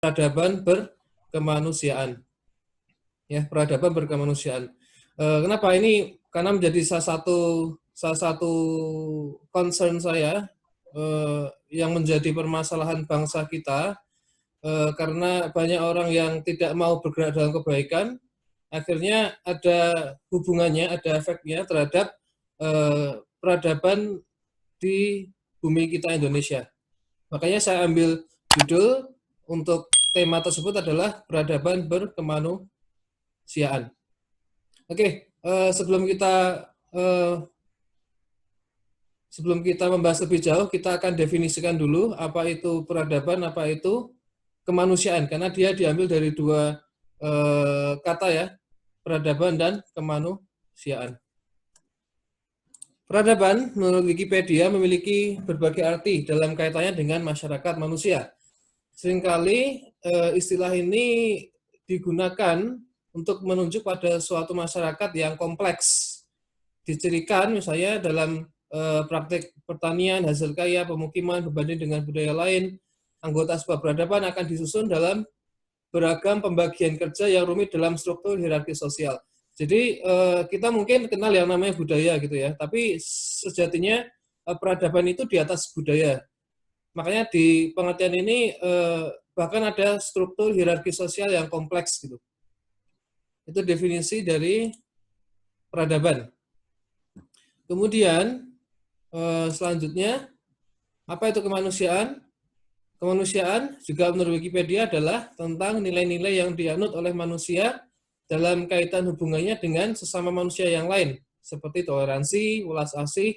peradaban berkemanusiaan. Ya, peradaban berkemanusiaan. Kenapa ini? Karena menjadi salah satu concern saya yang menjadi permasalahan bangsa kita, karena banyak orang yang tidak mau bergerak dalam kebaikan, akhirnya ada hubungannya, ada efeknya terhadap peradaban di bumi kita Indonesia. Makanya saya ambil judul untuk tema tersebut adalah peradaban berkemanusiaan. Oke, sebelum kita membahas lebih jauh, kita akan definisikan dulu apa itu peradaban, apa itu kemanusiaan, karena dia diambil dari dua kata ya, peradaban dan kemanusiaan. Peradaban menurut Wikipedia memiliki berbagai arti dalam kaitannya dengan masyarakat manusia. Seringkali istilah ini digunakan untuk menunjuk pada suatu masyarakat yang kompleks. Dicirikan misalnya dalam praktik pertanian, hasil kaya, pemukiman berbanding dengan budaya lain, anggota sebuah peradaban akan disusun dalam beragam pembagian kerja yang rumit dalam struktur hierarki sosial. Jadi kita mungkin kenal yang namanya budaya gitu ya, tapi sejatinya peradaban itu di atas budaya. Makanya di pengertian ini bahkan ada struktur hierarki sosial yang kompleks gitu. Itu definisi dari peradaban. Kemudian selanjutnya, apa itu kemanusiaan? Kemanusiaan juga menurut Wikipedia adalah tentang nilai-nilai yang dianut oleh manusia dalam kaitan hubungannya dengan sesama manusia yang lain, seperti toleransi, welas asih,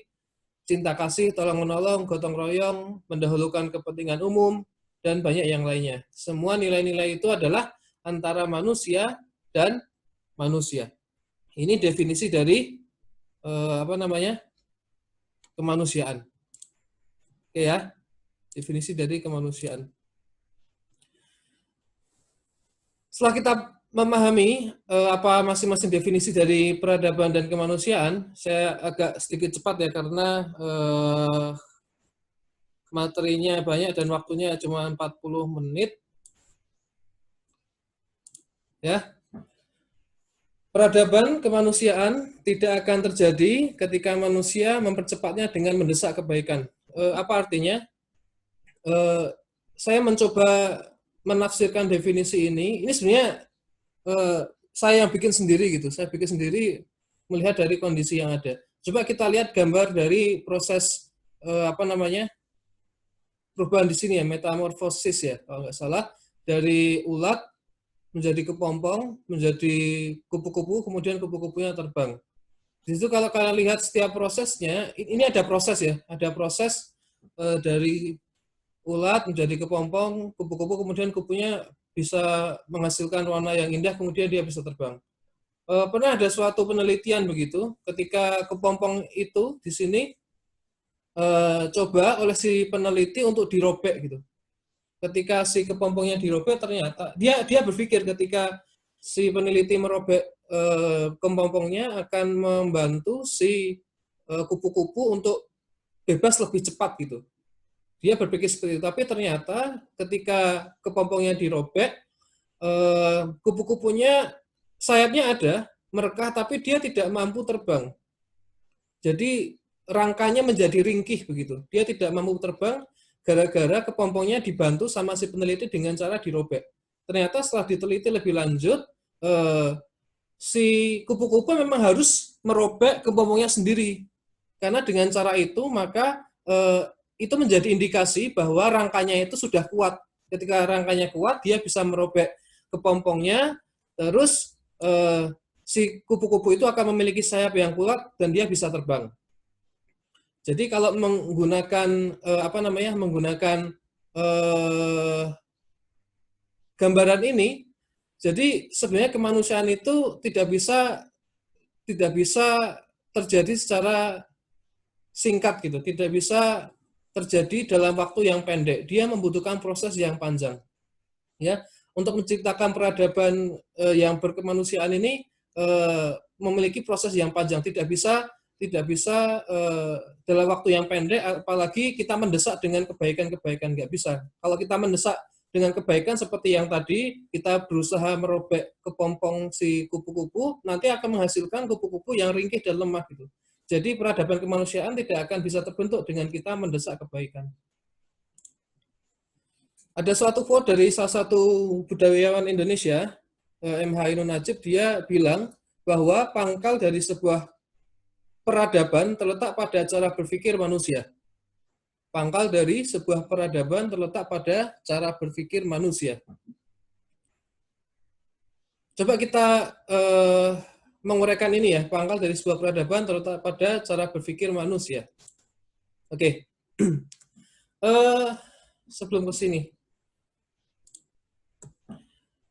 cinta kasih, tolong-menolong, gotong royong, mendahulukan kepentingan umum, dan banyak yang lainnya. Semua nilai-nilai itu adalah antara manusia dan manusia. Ini definisi dari kemanusiaan. Oke ya, definisi dari kemanusiaan. Setelah kita memahami apa masing-masing definisi dari peradaban dan kemanusiaan, saya agak sedikit cepat ya karena materinya banyak dan waktunya cuma 40 menit. Ya. Peradaban kemanusiaan tidak akan terjadi ketika manusia mempercepatnya dengan mendesak kebaikan. Apa artinya? Saya mencoba menafsirkan definisi ini sebenarnya saya yang bikin sendiri gitu. Saya bikin sendiri melihat dari kondisi yang ada. Coba kita lihat gambar dari proses perubahan di sini ya, metamorfosis ya, kalau nggak salah, dari ulat menjadi kepompong, menjadi kupu-kupu, kemudian kupu-kupunya terbang. Di situ kalau kalian lihat setiap prosesnya, ini ada proses ya, ada proses dari ulat menjadi kepompong, kupu-kupu, kemudian kupunya bisa menghasilkan warna yang indah, kemudian dia bisa terbang. Pernah ada suatu penelitian begitu, ketika kepompong itu di sini coba oleh si peneliti untuk dirobek gitu. Ketika si kepompongnya dirobek, ternyata dia berpikir ketika si peneliti merobek kepompongnya akan membantu si kupu-kupu untuk bebas lebih cepat gitu. Dia berpikir seperti itu, tapi ternyata ketika kepompongnya dirobek, kupu-kupunya sayapnya ada, merekah, tapi dia tidak mampu terbang. Jadi rangkanya menjadi ringkih begitu. Dia tidak mampu terbang gara-gara kepompongnya dibantu sama si peneliti dengan cara dirobek. Ternyata setelah diteliti lebih lanjut, si kupu-kupu memang harus merobek kepompongnya sendiri. Karena dengan cara itu maka itu menjadi indikasi bahwa rangkanya itu sudah kuat. Ketika rangkanya kuat, dia bisa merobek kepompongnya, terus si kupu-kupu itu akan memiliki sayap yang kuat dan dia bisa terbang. Jadi kalau menggunakan gambaran ini, jadi sebenarnya kemanusiaan itu tidak bisa terjadi secara singkat gitu, tidak bisa terjadi dalam waktu yang pendek. Dia membutuhkan proses yang panjang. Ya, untuk menciptakan peradaban yang berkemanusiaan ini memiliki proses yang panjang, tidak bisa dalam waktu yang pendek, apalagi kita mendesak dengan kebaikan-kebaikan, nggak bisa. Kalau kita mendesak dengan kebaikan seperti yang tadi, kita berusaha merobek kepompong si kupu-kupu, nanti akan menghasilkan kupu-kupu yang ringkih dan lemah gitu. Jadi peradaban kemanusiaan tidak akan bisa terbentuk dengan kita mendesak kebaikan. Ada suatu quote dari salah satu budayawan Indonesia, M. Ainun Najib, dia bilang bahwa pangkal dari sebuah peradaban terletak pada cara berpikir manusia. Pangkal dari sebuah peradaban terletak pada cara berpikir manusia. Coba kita menguraikan ini ya, pangkal dari sebuah peradaban terletak pada cara berpikir manusia. Oke. Sebelum ke sini.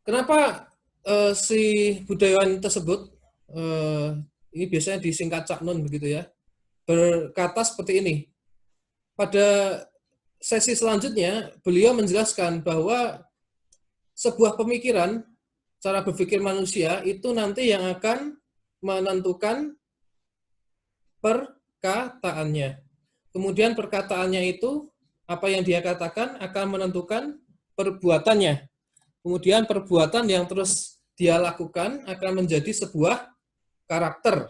Kenapa si budayawan tersebut, ini biasanya disingkat Cak Nun begitu ya, berkata seperti ini. Pada sesi selanjutnya, beliau menjelaskan bahwa sebuah pemikiran, cara berpikir manusia itu nanti yang akan menentukan perkataannya. Kemudian perkataannya itu, apa yang dia katakan akan menentukan perbuatannya. Kemudian perbuatan yang terus dia lakukan akan menjadi sebuah karakter.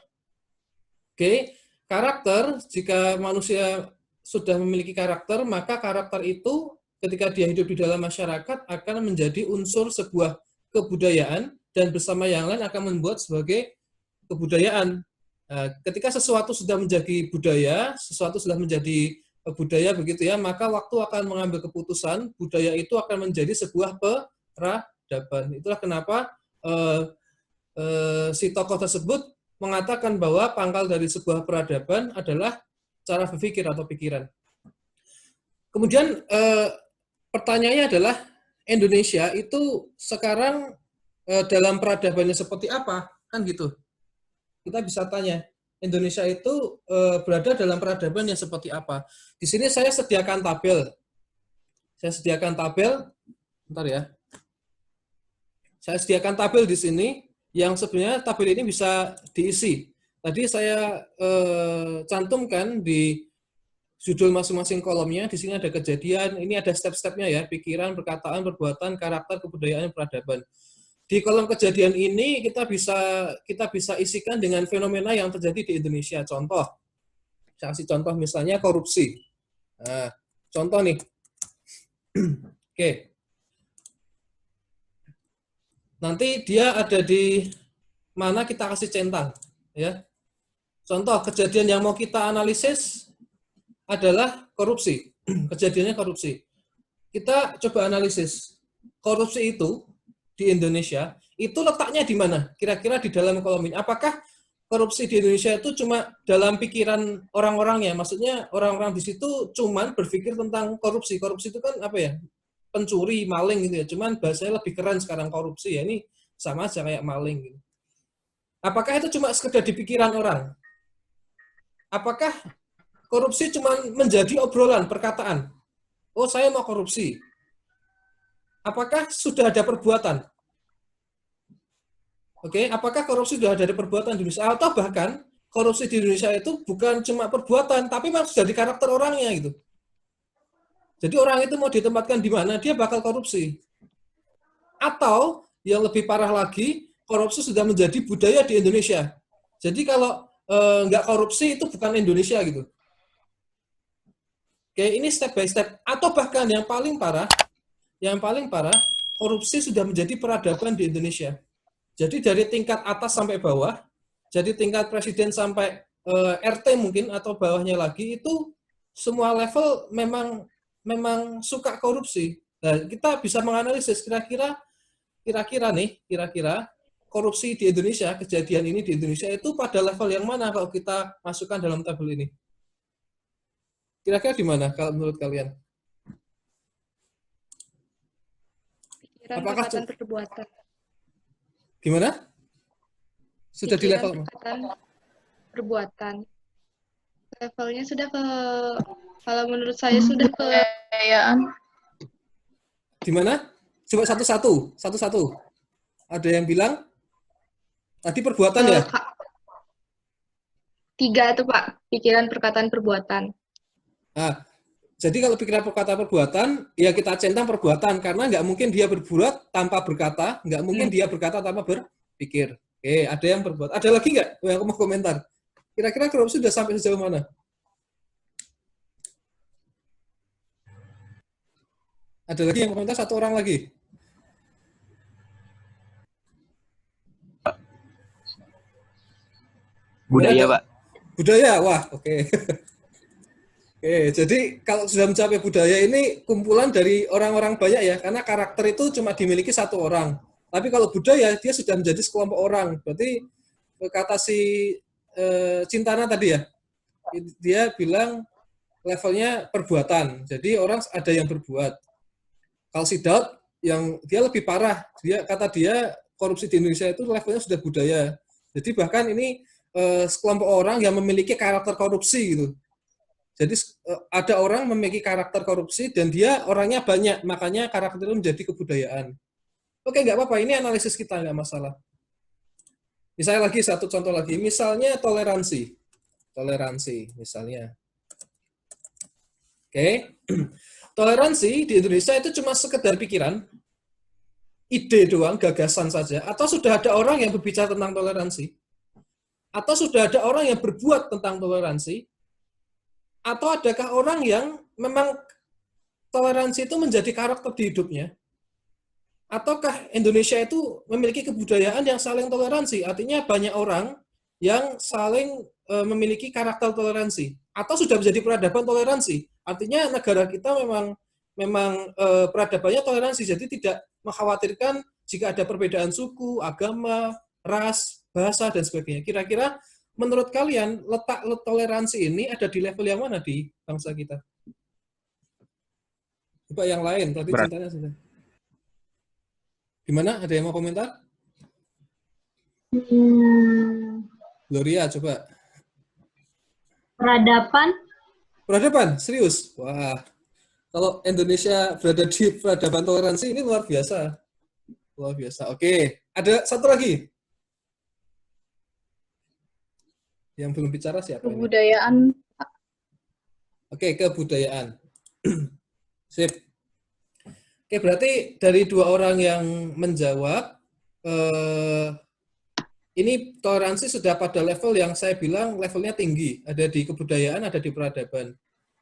Oke, karakter, jika manusia sudah memiliki karakter, maka karakter itu ketika dia hidup di dalam masyarakat akan menjadi unsur sebuah kebudayaan dan bersama yang lain akan membuat sebagai kebudayaan. Ketika sesuatu sudah menjadi budaya, sesuatu sudah menjadi budaya begitu ya, maka waktu akan mengambil keputusan, budaya itu akan menjadi sebuah peradaban. Itulah kenapa si tokoh tersebut mengatakan bahwa pangkal dari sebuah peradaban adalah cara berpikir atau pikiran. Kemudian pertanyaannya adalah Indonesia itu sekarang dalam peradabannya seperti apa? Kan gitu. Kita bisa tanya, Indonesia itu berada dalam peradaban yang seperti apa? Di sini saya sediakan tabel. Saya sediakan tabel, bentar ya. Saya sediakan tabel di sini yang sebenarnya tabel ini bisa diisi. Tadi saya cantumkan di judul masing-masing kolomnya. Di sini ada kejadian, ini ada step-stepnya ya, pikiran, perkataan, perbuatan, karakter, kebudayaan, peradaban. Di kolom kejadian ini kita bisa isikan dengan fenomena yang terjadi di Indonesia. Contoh, saya kasih contoh misalnya korupsi. Nah, contoh nih. Oke. Nanti dia ada di mana kita kasih centang, ya. Contoh kejadian yang mau kita analisis adalah korupsi. Kejadiannya korupsi. Kita coba analisis. Korupsi itu di Indonesia itu letaknya di mana? Kira-kira di dalam kolom ini. Apakah korupsi di Indonesia itu cuma dalam pikiran orang-orangnya? Maksudnya orang-orang di situ cuman berpikir tentang korupsi. Korupsi itu kan apa ya? Pencuri, maling gitu ya. Cuman bahasanya lebih keren sekarang korupsi ya. Ini sama aja kayak maling gitu. Apakah itu cuma sekedar di pikiran orang? Apakah korupsi cuma menjadi obrolan, perkataan? Oh, saya mau korupsi. Apakah sudah ada perbuatan? Oke, apakah korupsi sudah ada perbuatan di Indonesia? Atau bahkan korupsi di Indonesia itu bukan cuma perbuatan, tapi memang sudah di karakter orangnya gitu. Jadi orang itu mau ditempatkan di mana, dia bakal korupsi. Atau yang lebih parah lagi, korupsi sudah menjadi budaya di Indonesia. Jadi kalau nggak korupsi itu bukan Indonesia gitu. Oke, ini step by step. Atau bahkan yang paling parah, korupsi sudah menjadi peradaban di Indonesia. Jadi dari tingkat atas sampai bawah, jadi tingkat presiden sampai RT mungkin atau bawahnya lagi itu semua level memang suka korupsi. Nah, kita bisa menganalisis kira-kira korupsi di Indonesia, kejadian ini di Indonesia itu pada level yang mana kalau kita masukkan dalam tabel ini? Kira-kira di mana kalau menurut kalian? Pikiran, Apakah perkataan, perbuatan. Gimana? Sudah di level perkataan, perbuatan. Levelnya sudah ke, kalau menurut saya sudah ke kebudayaan. Di mana? Coba satu-satu. Ada yang bilang tadi perbuatan ya? 3 itu Pak, pikiran, perkataan, perbuatan. Nah, Jadi kalau pikiran perkata perbuatan, ya kita centang perbuatan karena nggak mungkin dia berbuat tanpa berkata, nggak mungkin dia berkata tanpa berpikir. Oke, ada yang berbuat. Ada lagi nggak yang mau komentar? Kira-kira korupsi sudah sampai sejauh mana? Ada lagi yang komentar? Satu orang lagi. Budaya, Pak. Budaya, wah, oke. Oke, jadi kalau sudah mencapai budaya ini kumpulan dari orang-orang banyak ya, karena karakter itu cuma dimiliki satu orang. Tapi kalau budaya dia sudah menjadi sekelompok orang. Berarti kata si Cintana tadi ya, dia bilang levelnya perbuatan. Jadi orang ada yang berbuat. Kalau si Daud yang dia lebih parah, kata dia korupsi di Indonesia itu levelnya sudah budaya. Jadi bahkan ini sekelompok orang yang memiliki karakter korupsi gitu. Jadi ada orang memiliki karakter korupsi dan dia orangnya banyak, makanya karakter itu menjadi kebudayaan. Oke, nggak apa-apa, ini analisis kita, nggak masalah. Misalnya lagi, satu contoh lagi, misalnya toleransi. Toleransi, misalnya. Oke, toleransi di Indonesia itu cuma sekedar pikiran, ide doang, gagasan saja, atau sudah ada orang yang berbicara tentang toleransi, atau sudah ada orang yang berbuat tentang toleransi, atau adakah orang yang memang toleransi itu menjadi karakter di hidupnya? Ataukah Indonesia itu memiliki kebudayaan yang saling toleransi? Artinya banyak orang yang saling memiliki karakter toleransi. Atau sudah menjadi peradaban toleransi. Artinya negara kita memang peradabannya toleransi. Jadi tidak mengkhawatirkan jika ada perbedaan suku, agama, ras, bahasa, dan sebagainya. Kira-kira menurut kalian, letak toleransi ini ada di level yang mana di bangsa kita? Coba yang lain, berarti Cintanya sudah. Gimana? Ada yang mau komentar? Gloria, coba. Peradaban. Peradaban? Serius? Wah. Kalau Indonesia berada di peradaban toleransi, ini luar biasa. Luar biasa. Oke. Ada satu lagi. Yang belum bicara siapa? Kebudayaan. Oke, kebudayaan. Sip. Oke, berarti dari dua orang yang menjawab, ini toleransi sudah pada level yang saya bilang levelnya tinggi. Ada di kebudayaan, ada di peradaban.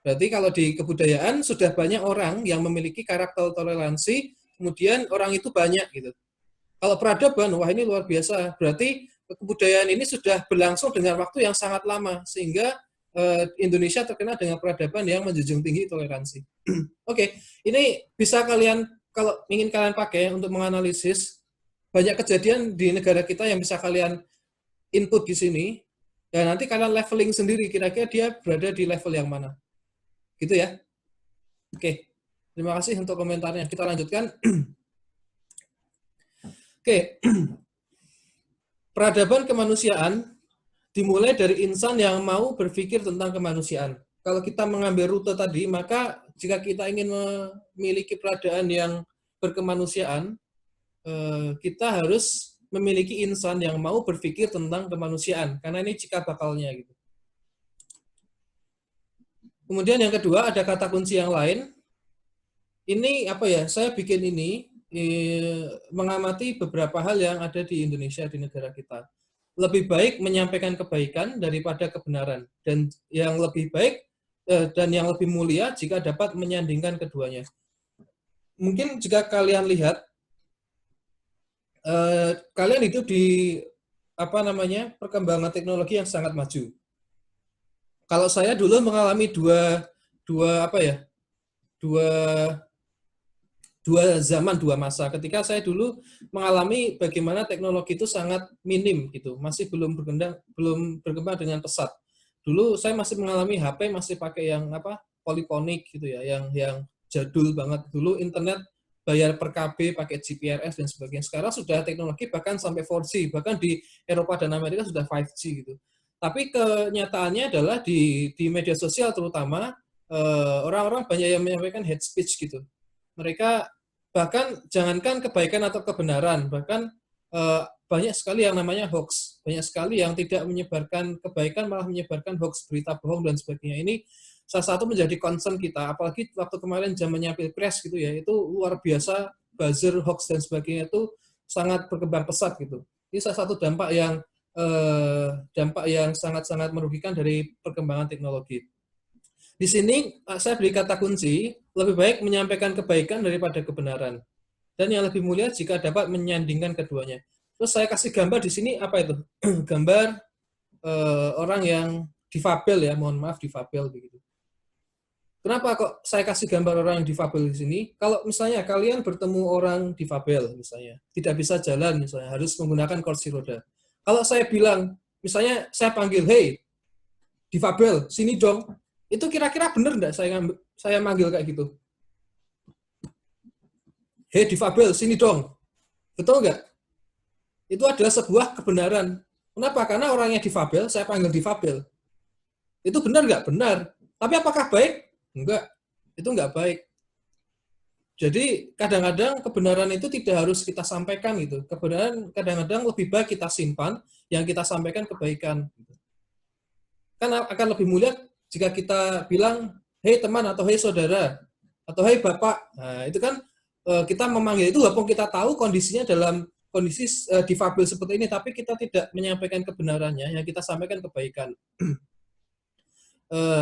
Berarti kalau di kebudayaan sudah banyak orang yang memiliki karakter toleransi, kemudian orang itu banyak gitu. Kalau peradaban, wah ini luar biasa. Berarti kebudayaan ini sudah berlangsung dengan waktu yang sangat lama, sehingga Indonesia terkenal dengan peradaban yang menjunjung tinggi toleransi. Oke, ini bisa kalian, kalau ingin kalian pakai untuk menganalisis, banyak kejadian di negara kita yang bisa kalian input di sini, dan nanti kalian leveling sendiri, kira-kira dia berada di level yang mana. Gitu ya. Oke, terima kasih untuk komentarnya. Kita lanjutkan. Oke, peradaban kemanusiaan dimulai dari insan yang mau berpikir tentang kemanusiaan. Kalau kita mengambil rute tadi, maka jika kita ingin memiliki peradaan yang berkemanusiaan, kita harus memiliki insan yang mau berpikir tentang kemanusiaan, karena ini cikal bakalnya gitu. Kemudian yang kedua ada kata kunci yang lain. Ini apa ya? Saya bikin ini mengamati beberapa hal yang ada di Indonesia, di negara kita. Lebih baik menyampaikan kebaikan daripada kebenaran, dan yang lebih baik dan yang lebih mulia jika dapat menyandingkan keduanya. Mungkin jika kalian lihat, kalian hidup di perkembangan teknologi yang sangat maju. Kalau saya dulu mengalami dua zaman, dua masa. Ketika saya dulu mengalami bagaimana teknologi itu sangat minim gitu, masih belum berkembang dengan pesat. Dulu saya masih mengalami HP masih pakai yang poliponik gitu ya, yang jadul banget. Dulu internet bayar per KB pakai GPRS dan sebagainya. Sekarang sudah teknologi bahkan sampai 4G, bahkan di Eropa dan Amerika sudah 5G gitu. Tapi kenyataannya adalah di media sosial terutama orang-orang banyak yang menyampaikan hate speech gitu. Mereka bahkan jangankan kebaikan atau kebenaran, bahkan banyak sekali yang namanya hoax. Banyak sekali yang tidak menyebarkan kebaikan malah menyebarkan hoax, berita bohong dan sebagainya. Ini salah satu menjadi concern kita, apalagi waktu kemarin zamannya Pilpres gitu ya, itu luar biasa buzzer, hoax dan sebagainya itu sangat berkembang pesat gitu. Ini salah satu dampak yang sangat-sangat merugikan dari perkembangan teknologi. Di sini saya beri kata kunci, lebih baik menyampaikan kebaikan daripada kebenaran. Dan yang lebih mulia jika dapat menyandingkan keduanya. Terus saya kasih gambar di sini apa itu? Gambar orang yang difabel ya, mohon maaf difabel begitu. Kenapa kok saya kasih gambar orang yang difabel di sini? Kalau misalnya kalian bertemu orang difabel misalnya, tidak bisa jalan misalnya, harus menggunakan kursi roda. Kalau saya bilang, misalnya saya panggil, hey, difabel, sini dong. Itu kira-kira benar enggak saya manggil kayak gitu? Hey, difabel, sini dong. Betul enggak? Itu adalah sebuah kebenaran. Kenapa? Karena orangnya difabel, saya panggil difabel. Itu benar enggak? Benar. Tapi apakah baik? Enggak, itu enggak baik. Jadi kadang-kadang kebenaran itu tidak harus kita sampaikan gitu. Kebenaran kadang-kadang lebih baik kita simpan, yang kita sampaikan kebaikan. Kan akan lebih mulia jika kita bilang, hei teman atau hei saudara atau hei bapak. Nah, itu kan kita memanggil itu walaupun kita tahu kondisinya dalam kondisi difabel seperti ini, tapi kita tidak menyampaikan kebenarannya, yang kita sampaikan kebaikan.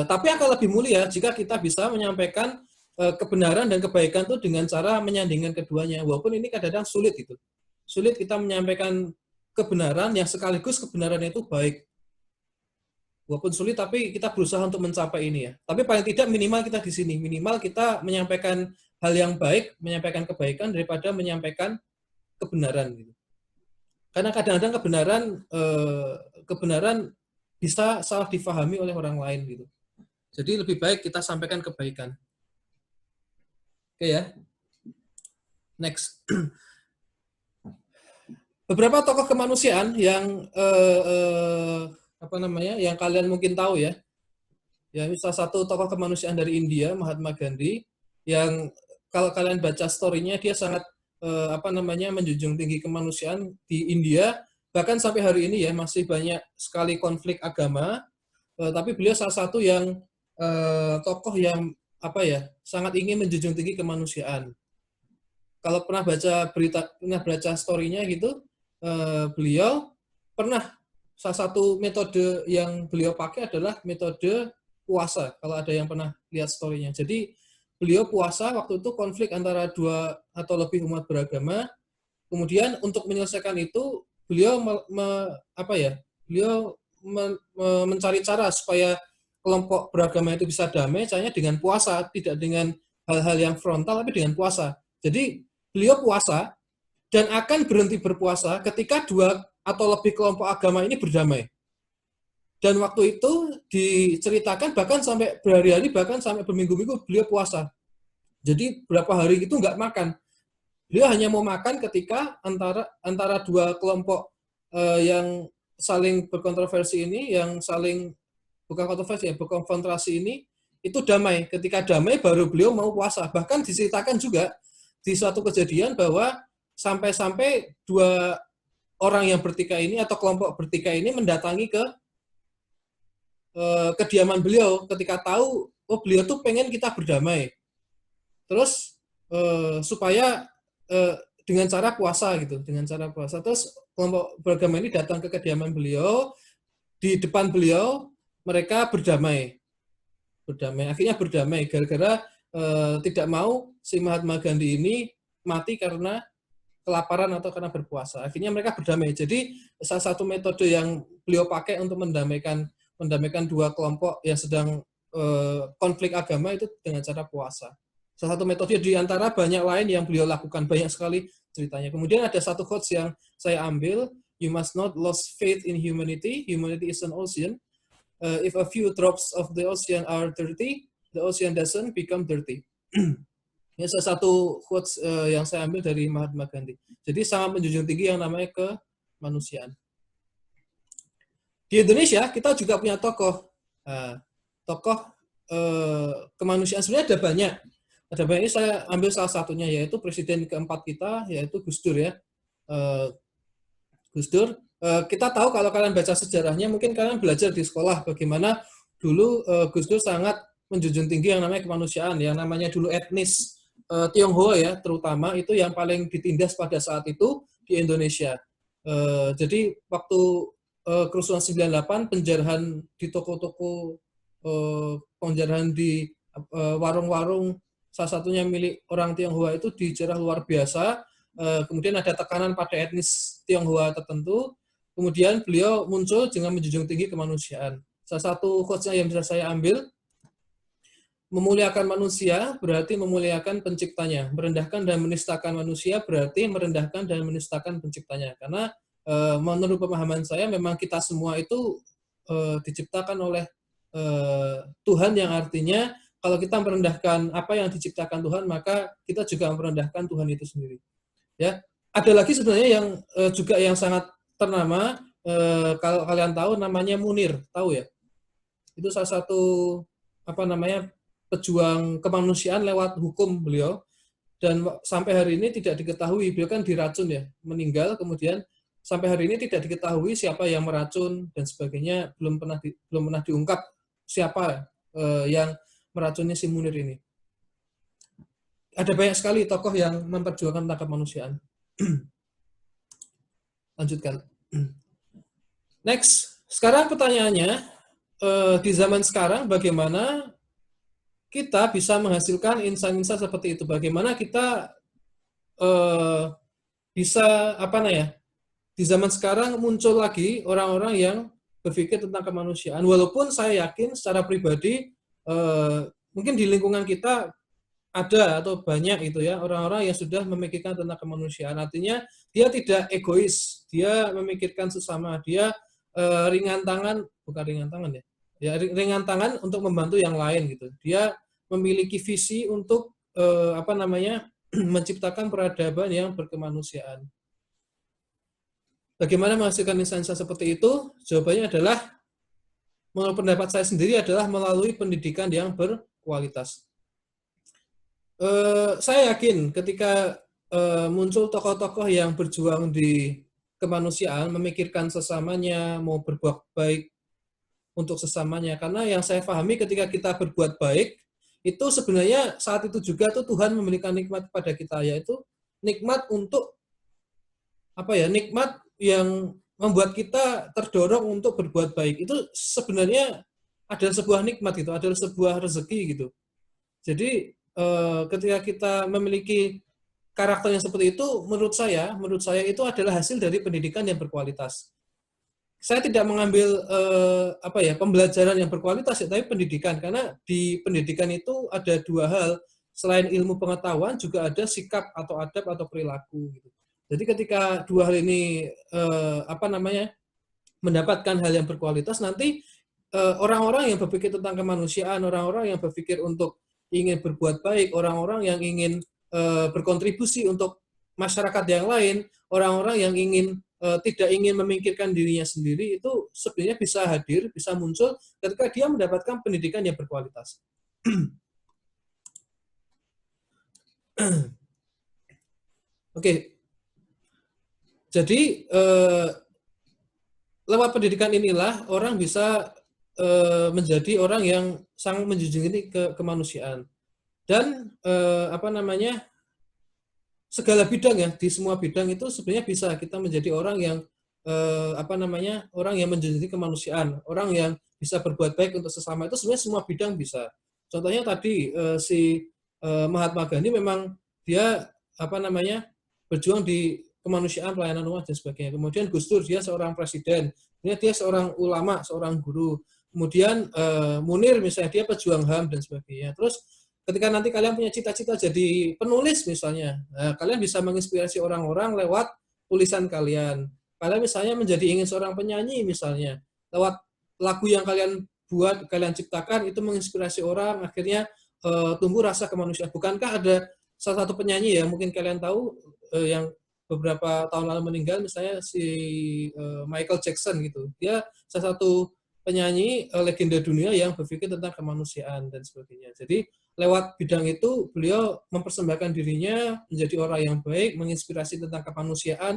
Tapi akan lebih mulia jika kita bisa menyampaikan kebenaran dan kebaikan itu dengan cara menyandingkan keduanya. Walaupun ini kadang-kadang sulit itu. Sulit kita menyampaikan kebenaran yang sekaligus kebenaran itu baik. Walaupun sulit, tapi kita berusaha untuk mencapai ini ya. Tapi paling tidak minimal kita di sini. Minimal kita menyampaikan hal yang baik, menyampaikan kebaikan daripada menyampaikan kebenaran. Gitu. Karena kadang-kadang kebenaran bisa salah difahami oleh orang lain gitu. Jadi lebih baik kita sampaikan kebaikan. Oke ya. Next. Beberapa tokoh kemanusiaan yang yang kalian mungkin tahu ya. Ya, salah satu tokoh kemanusiaan dari India, Mahatma Gandhi, yang kalau kalian baca story-nya dia sangat menjunjung tinggi kemanusiaan di India. Bahkan sampai hari ini ya masih banyak sekali konflik agama, tapi beliau salah satu yang tokoh yang sangat ingin menjunjung tinggi kemanusiaan. Kalau pernah baca story-nya gitu, beliau pernah salah satu metode yang beliau pakai adalah metode puasa. Kalau ada yang pernah lihat story-nya, jadi beliau puasa waktu itu konflik antara dua atau lebih umat beragama. Kemudian untuk menyelesaikan itu beliau mencari cara supaya kelompok beragama itu bisa damai, caranya dengan puasa, tidak dengan hal-hal yang frontal, tapi dengan puasa. Jadi beliau puasa dan akan berhenti berpuasa ketika dua atau lebih kelompok agama ini berdamai. Dan waktu itu diceritakan bahkan sampai berhari-hari, bahkan sampai berminggu-minggu beliau puasa. Jadi berapa hari itu nggak makan. Beliau hanya mau makan ketika antara dua kelompok yang saling berkontroversi ini, yang saling berkonfrontasi ini, itu damai. Ketika damai baru beliau mau puasa. Bahkan diceritakan juga di suatu kejadian bahwa sampai-sampai dua orang yang bertikai ini atau kelompok bertikai ini mendatangi ke kediaman beliau ketika tahu beliau tuh pengen kita berdamai. Terus supaya dengan cara puasa gitu, terus kelompok beragama ini datang ke kediaman beliau, di depan beliau mereka berdamai, akhirnya berdamai gara-gara tidak mau si Mahatma Gandhi ini mati karena kelaparan atau karena berpuasa. Akhirnya mereka berdamai. Jadi salah satu metode yang beliau pakai untuk mendamaikan dua kelompok yang sedang konflik agama itu dengan cara puasa. Salah satu metode di antara banyak lain yang beliau lakukan, banyak sekali ceritanya. Kemudian ada satu quotes yang saya ambil, you must not lose faith in humanity. Humanity is an ocean. If a few drops of the ocean are dirty, the ocean doesn't become dirty. Ini salah satu quotes yang saya ambil dari Mahatma Gandhi. Jadi sangat menjunjung tinggi yang namanya kemanusiaan. Di Indonesia kita juga punya tokoh kemanusiaan. Sebenarnya ada banyak. Ini saya ambil salah satunya, yaitu presiden keempat kita, yaitu Gus Dur ya. Gus Dur, kita tahu kalau kalian baca sejarahnya, mungkin kalian belajar di sekolah bagaimana dulu Gus Dur sangat menjunjung tinggi yang namanya kemanusiaan, yang namanya dulu etnis Tionghoa ya, terutama itu yang paling ditindas pada saat itu di Indonesia. Jadi waktu kerusuhan 98, penjarahan di toko-toko, penjarahan di warung-warung, salah satunya milik orang Tionghoa itu dijarah luar biasa. Kemudian ada tekanan pada etnis Tionghoa tertentu. Kemudian beliau muncul dengan menjunjung tinggi kemanusiaan. Salah satu quotes-nya yang bisa saya ambil, memuliakan manusia berarti memuliakan penciptanya. Merendahkan dan menistakan manusia berarti merendahkan dan menistakan penciptanya. Karena menurut pemahaman saya memang kita semua itu diciptakan oleh Tuhan, yang artinya kalau kita merendahkan apa yang diciptakan Tuhan, maka kita juga merendahkan Tuhan itu sendiri. Ya, ada lagi sebenarnya yang juga yang sangat ternama, kalau kalian tahu namanya Munir, tahu ya? Itu salah satu apa namanya pejuang kemanusiaan lewat hukum beliau, dan sampai hari ini tidak diketahui, beliau kan diracun ya, meninggal, kemudian sampai hari ini tidak diketahui siapa yang meracun dan sebagainya, belum pernah diungkap siapa yang meracunnya si Munir ini. Ada banyak sekali tokoh yang memperjuangkan tentang kemanusiaan. Lanjutkan. Next, sekarang pertanyaannya, di zaman sekarang bagaimana kita bisa menghasilkan insan-insan seperti itu? Bagaimana kita bisa apa namanya? Di zaman sekarang muncul lagi orang-orang yang berpikir tentang kemanusiaan. Walaupun saya yakin secara pribadi mungkin di lingkungan kita ada atau banyak itu ya orang-orang yang sudah memikirkan tentang kemanusiaan. Artinya dia tidak egois, dia memikirkan sesama, dia ringan tangan, bukan ringan tangan ya. Ya ringan tangan untuk membantu yang lain gitu. Dia memiliki visi untuk apa namanya menciptakan peradaban yang berkemanusiaan. Bagaimana menghasilkan insan-insan seperti itu? Jawabannya adalah, menurut pendapat saya sendiri, adalah melalui pendidikan yang berkualitas. Saya yakin ketika muncul tokoh-tokoh yang berjuang di kemanusiaan, memikirkan sesamanya, mau berbuat baik untuk sesamanya. Karena yang saya pahami ketika kita berbuat baik, itu sebenarnya saat itu juga tuh Tuhan memberikan nikmat kepada kita, yaitu nikmat untuk apa ya, nikmat yang membuat kita terdorong untuk berbuat baik. Itu sebenarnya adalah sebuah nikmat gitu, adalah sebuah rezeki gitu. Jadi ketika kita memiliki karakter yang seperti itu, menurut saya itu adalah hasil dari pendidikan yang berkualitas. Saya tidak mengambil apa ya, pembelajaran yang berkualitas ya, tapi pendidikan, karena di pendidikan itu ada dua hal, selain ilmu pengetahuan juga ada sikap atau adab atau perilaku gitu. Jadi ketika dua hal ini apa namanya mendapatkan hal yang berkualitas, nanti orang-orang yang berpikir tentang kemanusiaan, orang-orang yang berpikir untuk ingin berbuat baik, orang-orang yang ingin berkontribusi untuk masyarakat yang lain, orang-orang yang ingin tidak ingin memikirkan dirinya sendiri, itu sebenarnya bisa hadir, bisa muncul ketika dia mendapatkan pendidikan yang berkualitas. Oke. Jadi lewat pendidikan inilah orang bisa menjadi orang yang sangat menjunjung tinggi kemanusiaan. Dan apa namanya, segala bidang ya, di semua bidang itu sebenarnya bisa kita menjadi orang yang apa namanya, orang yang menjunjung tinggi kemanusiaan, orang yang bisa berbuat baik untuk sesama, itu sebenarnya semua bidang bisa. Contohnya tadi si Mahatma Gandhi memang dia apa namanya berjuang di kemanusiaan, pelayanan umat dan sebagainya. Kemudian Gus Dur, dia seorang presiden, dia seorang ulama, seorang guru. Kemudian Munir misalnya, dia pejuang HAM dan sebagainya. Terus ketika nanti kalian punya cita-cita jadi penulis misalnya, kalian bisa menginspirasi orang-orang lewat tulisan kalian. Kalian misalnya menjadi ingin seorang penyanyi misalnya, lewat lagu yang kalian buat, kalian ciptakan, itu menginspirasi orang, akhirnya tumbuh rasa kemanusiaan. Bukankah ada salah satu penyanyi ya, mungkin kalian tahu, yang beberapa tahun lalu meninggal, misalnya si Michael Jackson gitu. Dia salah satu penyanyi legenda dunia yang berpikir tentang kemanusiaan dan sebagainya. Jadi lewat bidang itu beliau mempersembahkan dirinya menjadi orang yang baik, menginspirasi tentang kemanusiaan.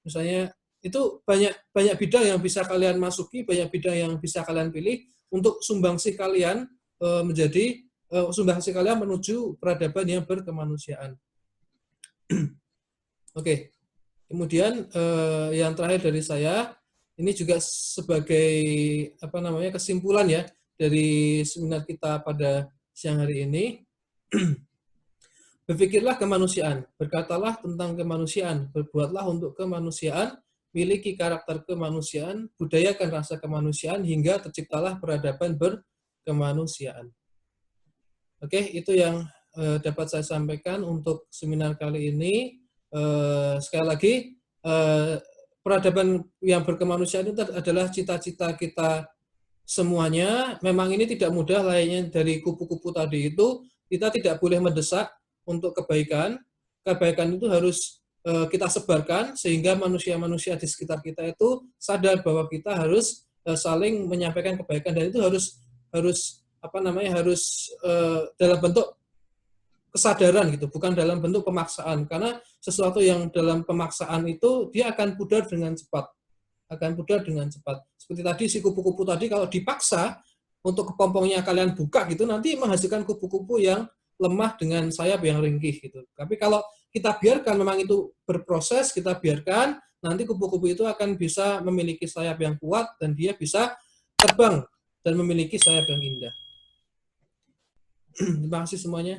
Misalnya itu banyak bidang yang bisa kalian masuki, banyak bidang yang bisa kalian pilih untuk sumbangsih kalian menjadi sumbang hasil kalian menuju peradaban yang berkemanusiaan. Oke. Kemudian yang terakhir dari saya, ini juga sebagai kesimpulan ya dari seminar kita pada siang hari ini. Berpikirlah kemanusiaan, berkatalah tentang kemanusiaan, berbuatlah untuk kemanusiaan, miliki karakter kemanusiaan, budayakan rasa kemanusiaan hingga terciptalah peradaban berkemanusiaan. Oke, itu yang dapat saya sampaikan untuk seminar kali ini. Sekali lagi, peradaban yang berkemanusiaan itu adalah cita-cita kita semuanya. Memang ini tidak mudah, lainnya dari kupu-kupu tadi itu, kita tidak boleh mendesak untuk kebaikan. Kebaikan itu harus kita sebarkan, sehingga manusia-manusia di sekitar kita itu sadar bahwa kita harus saling menyampaikan kebaikan, dan itu harus dalam bentuk kesadaran gitu, bukan dalam bentuk pemaksaan, karena sesuatu yang dalam pemaksaan itu dia akan pudar dengan cepat, Seperti tadi si kupu-kupu tadi, kalau dipaksa untuk kepompongnya kalian buka gitu, nanti menghasilkan kupu-kupu yang lemah dengan sayap yang ringkih gitu. Tapi kalau kita biarkan, memang itu berproses, kita biarkan, nanti kupu-kupu itu akan bisa memiliki sayap yang kuat dan dia bisa terbang dan memiliki sayap yang indah. Terima kasih semuanya.